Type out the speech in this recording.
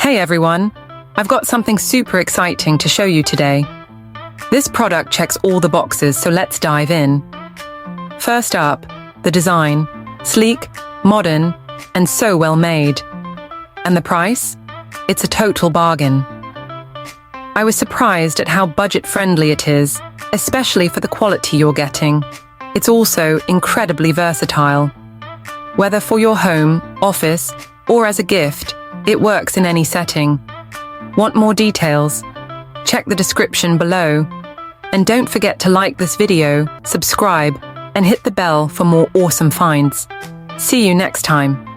Hey everyone, I've got something super exciting to show you today. This product checks all the boxes, so let's dive in. First up, the design. Sleek, modern, and so well made. And the price? It's a total bargain. I was surprised at how budget-friendly it is, especially for the quality you're getting. It's also incredibly versatile. Whether for your home, office, or as a gift, it works in any setting. Want more details? Check the description below. And don't forget to like this video, subscribe, and hit the bell for more awesome finds. See you next time.